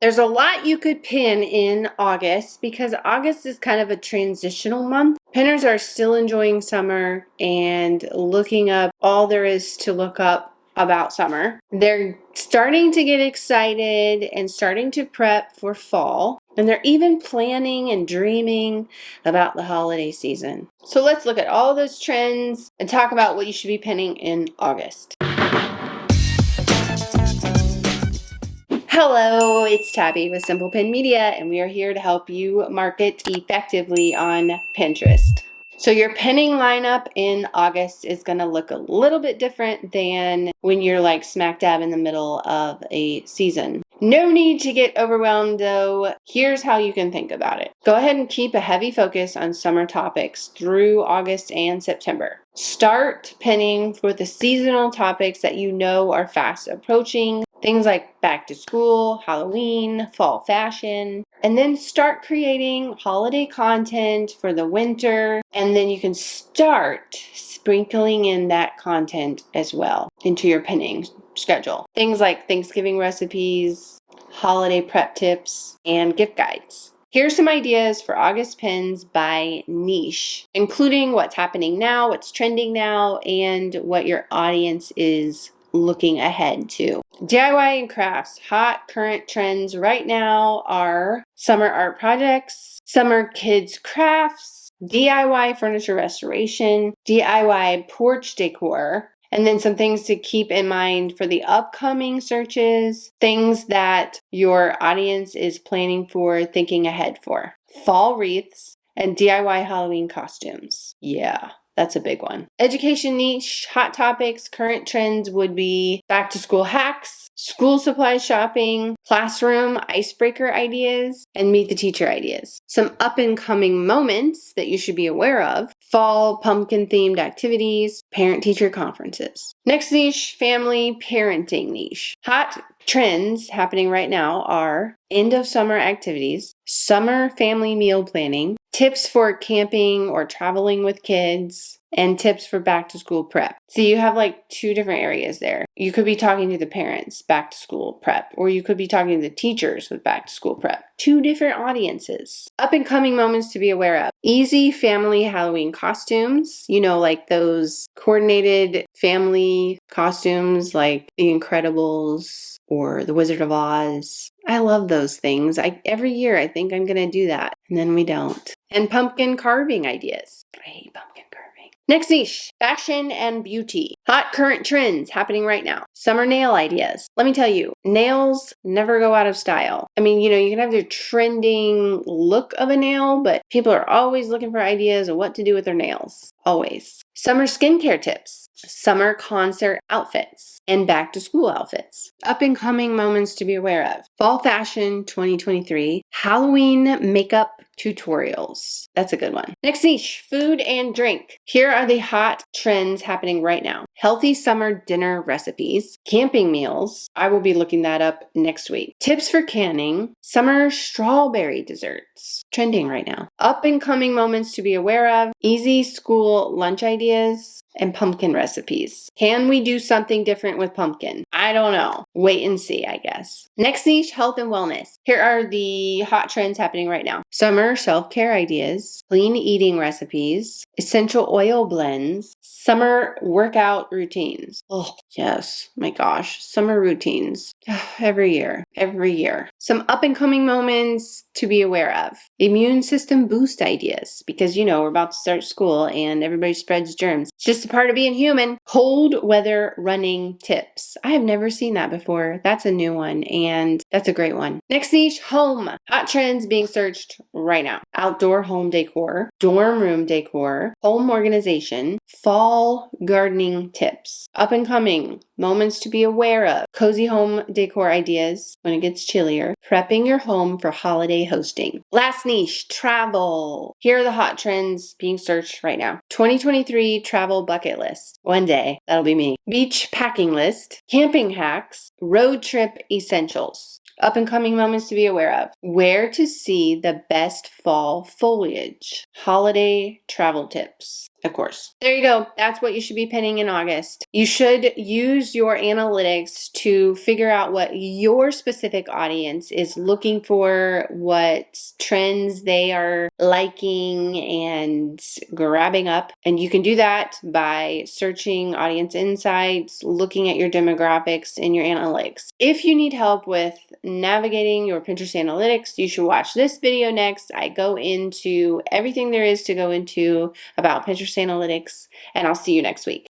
There's a lot you could pin in August because August is kind of a transitional month. Pinners are still enjoying summer and looking up all there is to look up about summer. They're starting to get excited and starting to prep for fall. And they're even planning and dreaming about the holiday season. So let's look at all those trends and talk about what you should be pinning in August. Hello, it's Tabby with Simple Pin Media, and we are here to help you market effectively on Pinterest. So your pinning lineup in August is going to look a little bit different than when you're like smack dab in the middle of a season. No need to get overwhelmed though. Here's how you can think about it. Go ahead and keep a heavy focus on summer topics through August and September. Start pinning for the seasonal topics that you know are fast approaching. Things like back to school, Halloween, fall fashion, and then start creating holiday content for the winter. And then you can start sprinkling in that content as well into your pinning schedule. Things like Thanksgiving recipes, holiday prep tips, and gift guides. Here's some ideas for August pins by niche, including what's happening now, what's trending now, and what your audience is looking ahead to. DIY and crafts. Hot current trends right now are summer art projects, summer kids crafts, DIY furniture restoration, DIY porch decor, and then some things to keep in mind for the upcoming searches, things that your audience is planning for, thinking ahead for. Fall wreaths and DIY Halloween costumes. Yeah. That's a big one. Education niche, hot topics, current trends would be back to school hacks, school supply shopping, classroom icebreaker ideas, and meet the teacher ideas. Some up and coming moments that you should be aware of: fall pumpkin themed activities, parent teacher conferences. Next niche, family parenting niche. Hot trends happening right now are end of summer activities, summer family meal planning, tips for camping or traveling with kids, and tips for back to school prep. So you have like two different areas there. You could be talking to the parents, back to school prep, or you could be talking to the teachers with back to school prep. Two different audiences. Up and coming moments to be aware of. Easy family Halloween costumes, like those coordinated family costumes like The Incredibles or The Wizard of Oz. I love those things. Every year I think I'm going to do that, and then we don't. And pumpkin carving ideas. I hate pumpkin carving. Next niche, fashion and beauty. Hot current trends happening right now. Summer nail ideas. Let me tell you, nails never go out of style. I mean, you can have the trending look of a nail, but people are always looking for ideas of what to do with their nails. Always. Summer skincare tips. Summer concert outfits and back to school outfits. Up and coming moments to be aware of. Fall fashion 2023. Halloween makeup tutorials. That's a good one. Next niche, food and drink. Here are the hot trends happening right now. Healthy summer dinner recipes, camping meals. I will be looking that up next week. Tips for canning, summer strawberry desserts. Trending right now. Up and coming moments to be aware of. Easy school lunch ideas and pumpkin recipes. Can we do something different with pumpkin? I don't know. Wait and see, I guess. Next niche, health and wellness. Here are the hot trends happening right now. Summer self-care ideas, clean eating recipes, essential oil blends, summer workout routines. Oh, yes. My gosh. Summer routines. Every year. Some up and coming moments to be aware of. Immune system boost ideas, because we're about to start school and everybody spreads germs. It's just a part of being human. Cold weather running tips. I have never seen that before. That's a new one, and that's a great one. Next niche, home. Hot trends being searched right now. Outdoor home decor, dorm room decor, home organization, fall gardening tips. Up and coming moments to be aware of. Cozy home decor ideas when it gets chillier. Prepping your home for holiday hosting. Last niche, travel. Here are the hot trends being searched right now. 2023 travel bucket list. One day, that'll be me. Beach packing list. Camping hacks. Road trip essentials. Up and coming moments to be aware of. Where to see the best fall foliage. Holiday travel tips. of course. There you go. That's what you should be pinning in August. You should use your analytics to figure out what your specific audience is looking for, what trends they are liking and grabbing up. And you can do that by searching audience insights, looking at your demographics in your analytics. If you need help with navigating your Pinterest analytics, you should watch this video next. I go into everything there is to go into about Pinterest analytics, and I'll see you next week.